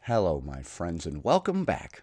Hello, my friends, and welcome back.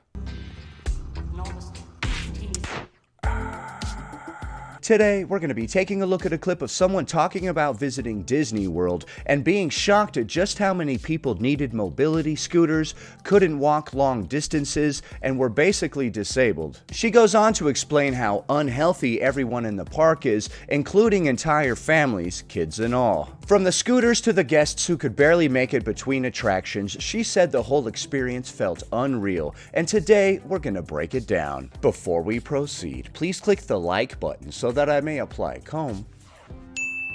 Today, we're going to be taking a look at a clip of someone talking about visiting Disney World and being shocked at just how many people needed mobility scooters, couldn't walk long distances, and were basically disabled. She goes on to explain how unhealthy everyone in the park is, including entire families, kids and all. From the scooters to the guests who could barely make it between attractions, she said the whole experience felt unreal, and today we're going to break it down. Before we proceed, please click the like button so that I may apply comb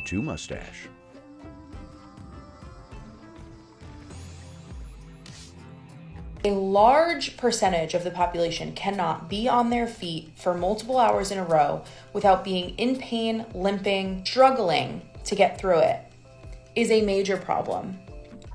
to mustache. A large percentage of the population cannot be on their feet for multiple hours in a row without being in pain, limping, struggling to get through it is a major problem.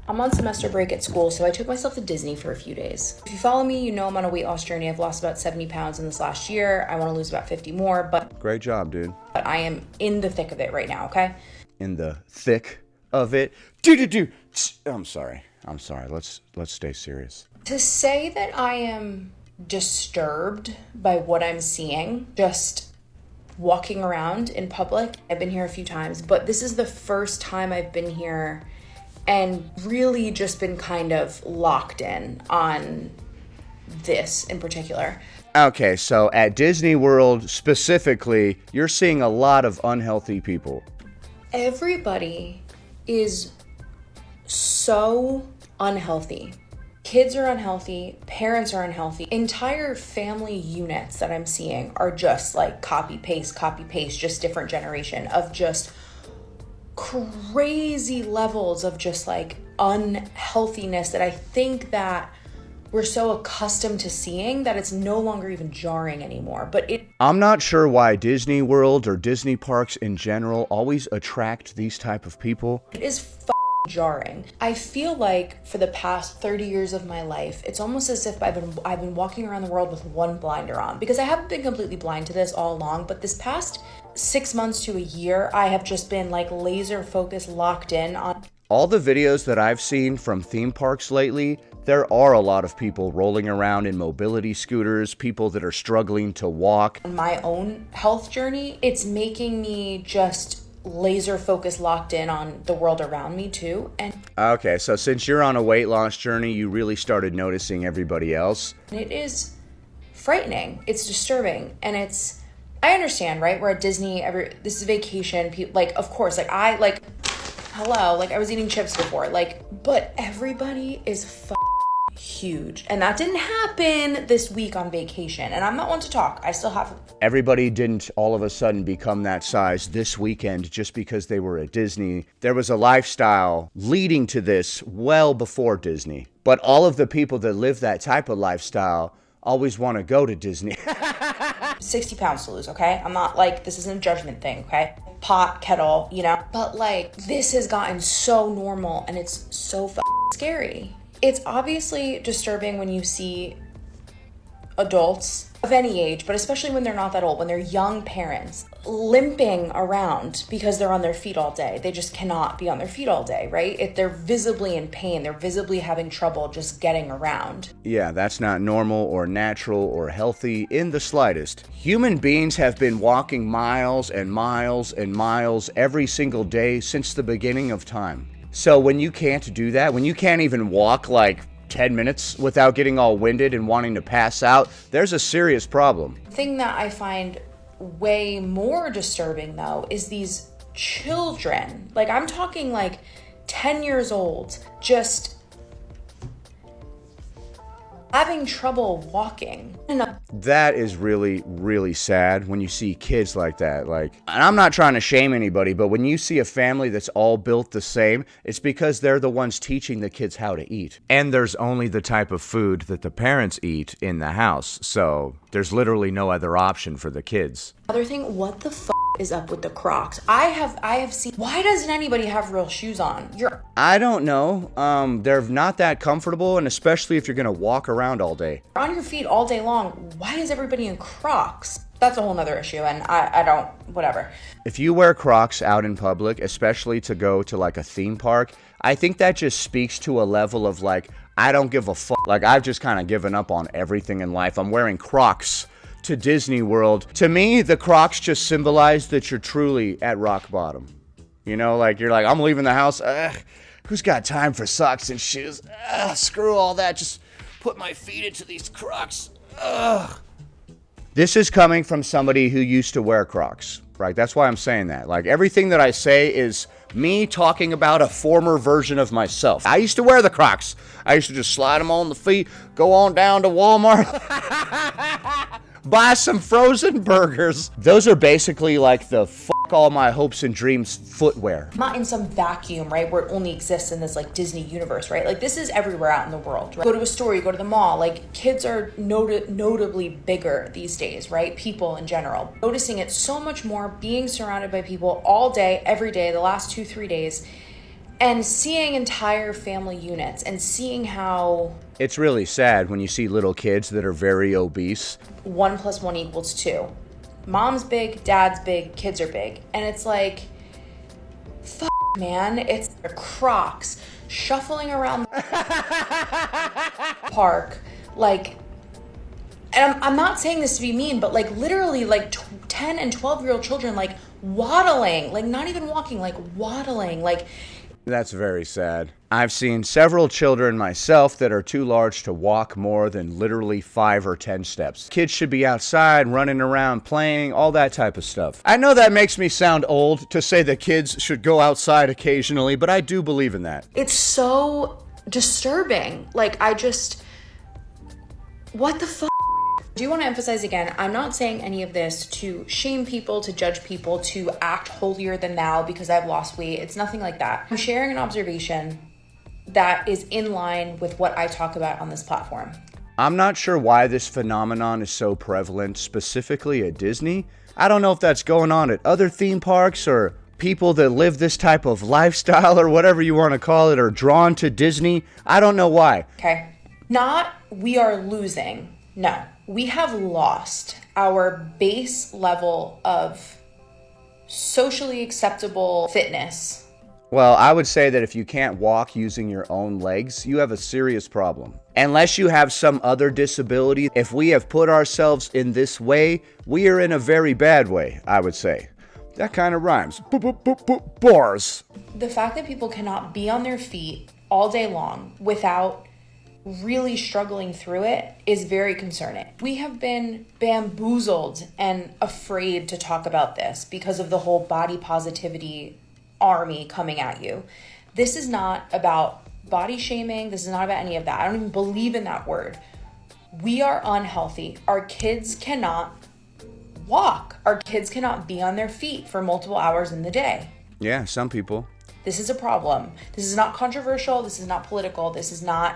I'm on semester break at school, so I took myself to Disney for a few days. If you follow me, you know I'm on a weight loss journey. I've lost about 70 pounds in this last year. I want to lose about 50 more, but Great job, dude. I am in the thick of it right now, okay? In the thick of it. I'm sorry. Let's stay serious. To say that I am disturbed by what I'm seeing, just walking around in public. I've been here a few times, but this is the first time I've been here and really just been kind of locked in on this in particular. Okay, so at Disney World specifically, you're seeing a lot of unhealthy people. Everybody is so unhealthy. Kids are unhealthy, parents are unhealthy. Entire family units that I'm seeing are just like copy paste, just different generation of just crazy levels of just like unhealthiness that I think that we're so accustomed to seeing that it's no longer even jarring anymore. I'm not sure why Disney World or Disney parks in general always attract these type of people. It is jarring. I feel like for the past 30 years of my life, it's almost as if I've been walking around the world with one blinder on, because I haven't been completely blind to this all along, but this past 6 months to a year, I have just been like laser focused, locked in on all the videos that I've seen from theme parks lately. There are a lot of people rolling around in mobility scooters, people that are struggling to walk. On my own health journey, it's making me just laser focused, locked in on the world around me too. And okay, so since you're on a weight loss journey, you really started noticing everybody else. It is frightening. It's disturbing. And I understand, right? We're at Disney, this is vacation. Of course, hello, I was eating chips before, but everybody is huge. And that didn't happen this week on vacation. And I'm not one to talk. I still have. Everybody didn't all of a sudden become that size this weekend just because they were at Disney. There was a lifestyle leading to this well before Disney. But all of the people that live that type of lifestyle always want to go to Disney. 60 pounds to lose, okay? I'm not this isn't a judgment thing, okay? Pot, kettle, But this has gotten so normal and it's so scary. It's obviously disturbing when you see adults of any age, but especially when they're not that old, when they're young parents, limping around because they're on their feet all day. They just cannot be on their feet all day, right? They're visibly in pain. They're visibly having trouble just getting around. Yeah, that's not normal or natural or healthy in the slightest. Human beings have been walking miles and miles and miles every single day since the beginning of time. So when you can't do that, when you can't even walk 10 minutes without getting all winded and wanting to pass out, there's a serious problem. The thing that I find way more disturbing though is these children. I'm talking 10 years old, just having trouble walking. That is really, really sad when you see kids like that. And I'm not trying to shame anybody, but when you see a family that's all built the same, it's because they're the ones teaching the kids how to eat. And there's only the type of food that the parents eat in the house. So there's literally no other option for the kids. Other thing, what the is up with the Crocs? I have seen, why doesn't anybody have real shoes on? I don't know. They're not that comfortable, and especially if you're gonna walk around all day. On your feet all day long. Why is everybody in Crocs? That's a whole nother issue, and I don't, whatever. If you wear Crocs out in public, especially to go to like a theme park, I think that just speaks to a level of like, I don't give a fuck. Like, I've just kind of given up on everything in life. I'm wearing Crocs to Disney World. To me, the Crocs just symbolize that you're truly at rock bottom. You know, like, you're like, I'm leaving the house. Who's got time for socks and shoes? Screw all that. Just put my feet into these Crocs. This is coming from somebody who used to wear Crocs, right? That's why I'm saying that. Like, everything that I say is me talking about a former version of myself. I used to wear the Crocs. I used to just slide them on the feet, go on down to Walmart, buy some frozen burgers. Those are basically like the all my hopes and dreams footwear. Not in some vacuum, right, where it only exists in this like Disney universe, right? Like, this is everywhere out in the world, right? Go to a store, you go to the mall, like, kids are notably bigger these days, right? People in general. Noticing it so much more, being surrounded by people all day, every day, the last 2-3 days, and seeing entire family units and seeing how... It's really sad when you see little kids that are very obese. 1 + 1 = 2. Mom's big, dad's big, kids are big. And it's like, fuck, man, it's the Crocs shuffling around the park. Like, and I'm not saying this to be mean, but like literally like 10 and 12-year-old children, like waddling, like not even walking, like waddling, like. That's very sad. I've seen several children myself that are too large to walk more than literally 5 or 10 steps. Kids should be outside, running around, playing, all that type of stuff. I know that makes me sound old to say that kids should go outside occasionally, but I do believe in that. It's so disturbing. Like, what the fuck? I do want to emphasize again, I'm not saying any of this to shame people, to judge people, to act holier than thou because I've lost weight. It's nothing like that. I'm sharing an observation that is in line with what I talk about on this platform. I'm not sure why this phenomenon is so prevalent specifically at Disney. I don't know if that's going on at other theme parks or people that live this type of lifestyle or whatever you want to call it are drawn to Disney. I don't know why. Okay. Not we are losing. No. We have lost our base level of socially acceptable fitness. Well, I would say that if you can't walk using your own legs, you have a serious problem. Unless you have some other disability, if we have put ourselves in this way, we are in a very bad way, I would say. That kind of rhymes. Bars. The fact that people cannot be on their feet all day long without really struggling through it is very concerning. We have been bamboozled and afraid to talk about this because of the whole body positivity army coming at you. This is not about body shaming. This is not about any of that. I don't even believe in that word. We are unhealthy. Our kids cannot walk. Our kids cannot be on their feet for multiple hours in the day. Yeah, some people. This is a problem. This is not controversial. This is not political. This is not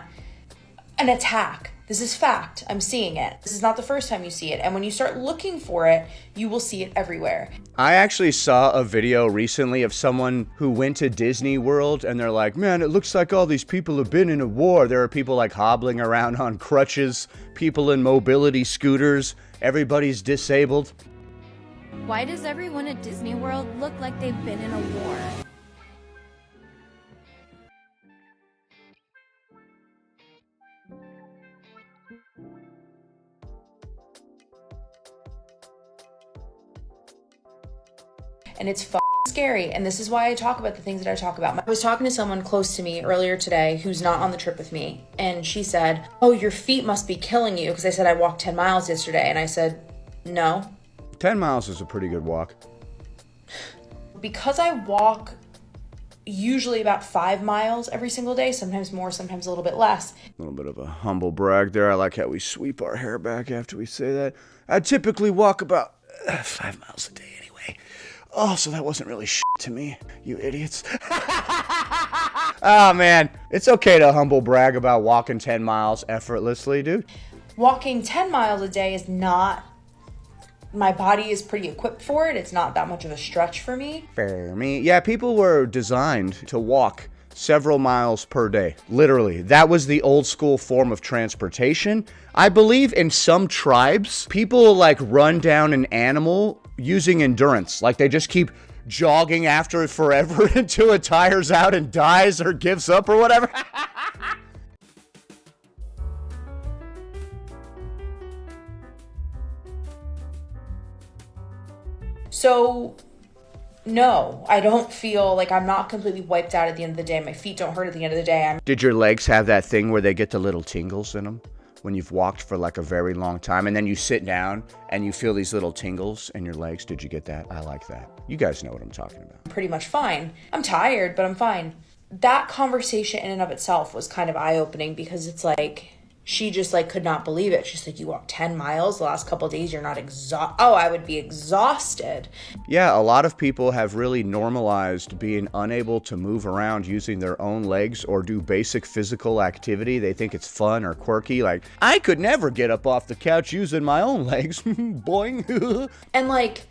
an attack. This is fact. I'm seeing it. This is not the first time you see it. And when you start looking for it, you will see it everywhere. I actually saw a video recently of someone who went to Disney World and they're like, man, it looks like all these people have been in a war. There are people like hobbling around on crutches, people in mobility scooters, everybody's disabled. Why does everyone at Disney World look like they've been in a war? And it's scary. And this is why I talk about the things that I talk about. I was talking to someone close to me earlier today who's not on the trip with me. And she said, oh, your feet must be killing you. Because I said I walked 10 miles yesterday. And I said, no. 10 miles is a pretty good walk. Because I walk usually about 5 miles every single day, sometimes more, sometimes a little bit less. A little bit of a humble brag there. I like how we sweep our hair back after we say that. I typically walk about 5 miles a day anyway. Oh, so that wasn't really shit to me, you idiots. Oh, man. It's okay to humble brag about walking 10 miles effortlessly, dude. Walking 10 miles a day is not my body is pretty equipped for it. It's not that much of a stretch for me. For me, yeah, people were designed to walk several miles per day. Literally, that was the old school form of transportation. I believe in some tribes, people like run down an animal using endurance. Like they just keep jogging after it forever until it tires out and dies or gives up or whatever. So no, I don't feel like I'm not completely wiped out at the end of the day. My feet don't hurt at the end of the day. Did your legs have that thing where they get the little tingles in them when you've walked for like a very long time and then you sit down and you feel these little tingles in your legs? Did you get that? I like that. You guys know what I'm talking about. I'm pretty much fine. I'm tired, but I'm fine. That conversation in and of itself was kind of eye-opening because it's like, she just like could not believe it. She's like, you walked 10 miles the last couple of days. You're not exhausted. Oh, I would be exhausted. Yeah, a lot of people have really normalized being unable to move around using their own legs or do basic physical activity. They think it's fun or quirky. Like, I could never get up off the couch using my own legs. Boing. And like,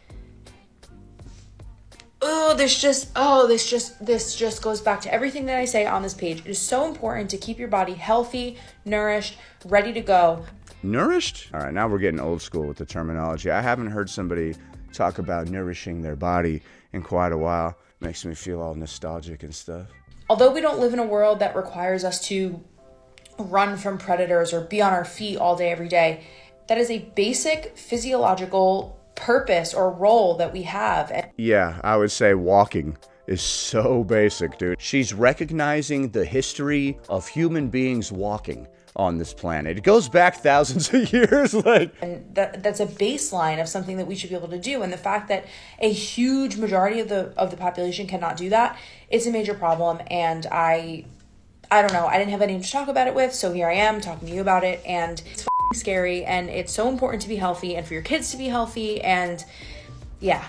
this just goes back to everything that I say on this page. It is so important to keep your body healthy, nourished, ready to go. Nourished? All right, now we're getting old school with the terminology. I haven't heard somebody talk about nourishing their body in quite a while. Makes me feel all nostalgic and stuff. Although we don't live in a world that requires us to run from predators or be on our feet all day, every day, that is a basic physiological purpose or role that we have. Yeah, I would say walking is so basic, dude. She's recognizing the history of human beings walking on this planet. It goes back thousands of years. And that's a baseline of something that we should be able to do. And the fact that a huge majority of the population cannot do that, it's a major problem. And I don't know, I didn't have anyone to talk about it with, so here I am talking to you about it, and it's scary, and it's so important to be healthy and for your kids to be healthy, and yeah.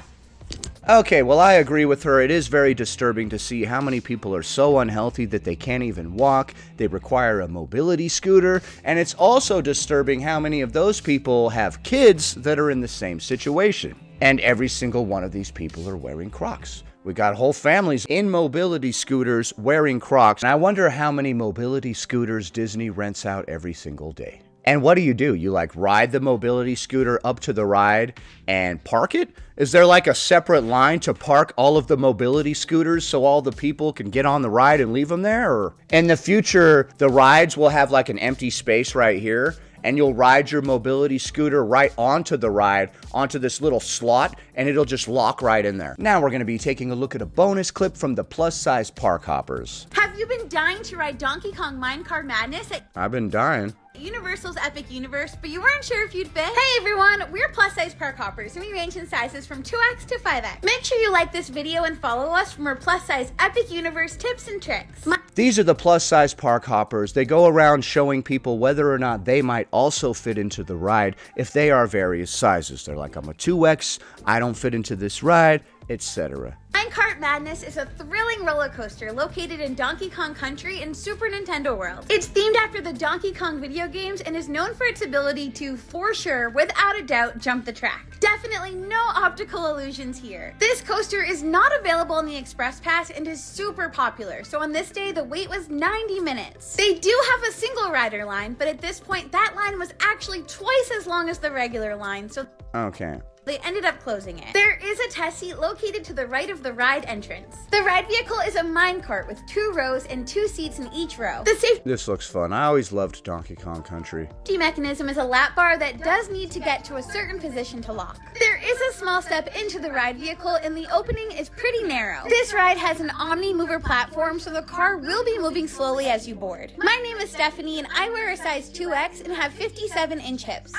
Okay, well, I agree with her. It is very disturbing to see how many people are so unhealthy that they can't even walk. They require a mobility scooter. And it's also disturbing how many of those people have kids that are in the same situation. And every single one of these people are wearing Crocs. We got whole families in mobility scooters wearing Crocs. And I wonder how many mobility scooters Disney rents out every single day. And what do? You like ride the mobility scooter up to the ride and park it? Is there like a separate line to park all of the mobility scooters so all the people can get on the ride and leave them there? Or in the future, the rides will have like an empty space right here, and you'll ride your mobility scooter right onto the ride, onto this little slot, and it'll just lock right in there. Now we're going to be taking a look at a bonus clip from the plus-size park hoppers. Have you been dying to ride Donkey Kong Minecart Madness at I've been dying. Universal's Epic Universe, but you weren't sure if you'd fit? Hey everyone, we're plus-size park hoppers, and we range in sizes from 2X to 5X. Make sure you like this video and follow us for more plus-size Epic Universe tips and tricks. These are the plus-size park hoppers. They go around showing people whether or not they might also fit into the ride if they are various sizes. They're like, I'm a 2X, I don't fit into this ride, etc. Minecart Madness is a thrilling roller coaster located in Donkey Kong Country in Super Nintendo World. It's themed after the Donkey Kong video games and is known for its ability to, for sure, without a doubt, jump the track. Definitely no optical illusions here. This coaster is not available in the Express Pass and is super popular, so on this day the wait was 90 minutes. They do have a single rider line, but at this point that line was actually twice as long as the regular line, so Okay. they ended up closing it. There is a test seat located to the right of the ride entrance. The ride vehicle is a minecart with 2 rows and 2 seats in each row. The safety This looks fun. I always loved Donkey Kong Country. mechanism is a lap bar that does need to get to a certain position to lock. There is a small step into the ride vehicle and the opening is pretty narrow. This ride has an omni-mover platform, so the car will be moving slowly as you board. My name is Stephanie and I wear a size 2X and have 57-inch hips.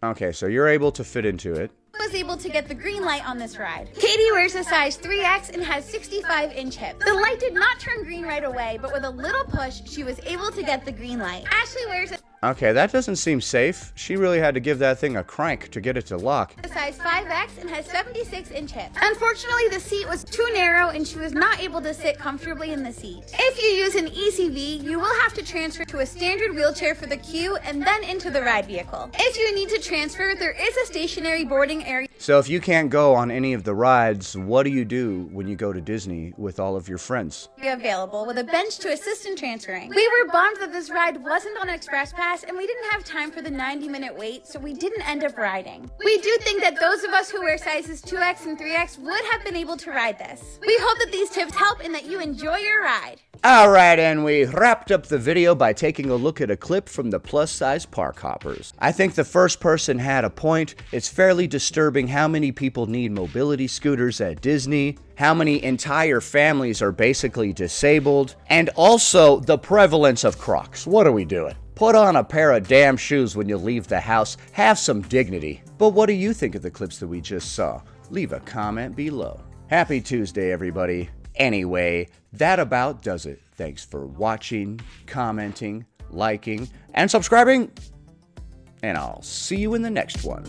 Okay, so you're able to fit into it. Was able to get the green light on this ride. Katie wears a size 3X and has 65-inch hips. The light did not turn green right away, but with a little push, she was able to get the green light. Ashley wears a Okay, that doesn't seem safe. She really had to give that thing a crank to get it to lock. size 5X and has 76-inch hips. Unfortunately, the seat was too narrow and she was not able to sit comfortably in the seat. If you use an ECV, you will have to transfer to a standard wheelchair for the queue and then into the ride vehicle. If you need to transfer, there is a stationary boarding area. So if you can't go on any of the rides, what do you do when you go to Disney with all of your friends? Available with a bench to assist in transferring. We were bummed that this ride wasn't on Express Pass and we didn't have time for the 90-minute wait, so we didn't end up riding. We do think that those of us who wear sizes 2X and 3X would have been able to ride this. We hope that these tips help and that you enjoy your ride. Alright, and we wrapped up the video by taking a look at a clip from the plus-size park hoppers. I think the first person had a point. It's fairly disturbing how many people need mobility scooters at Disney, how many entire families are basically disabled, and also the prevalence of Crocs. What are we doing? Put on a pair of damn shoes when you leave the house. Have some dignity. But what do you think of the clips that we just saw? Leave a comment below. Happy Tuesday, everybody. Anyway, that about does it. Thanks for watching, commenting, liking, and subscribing. And I'll see you in the next one.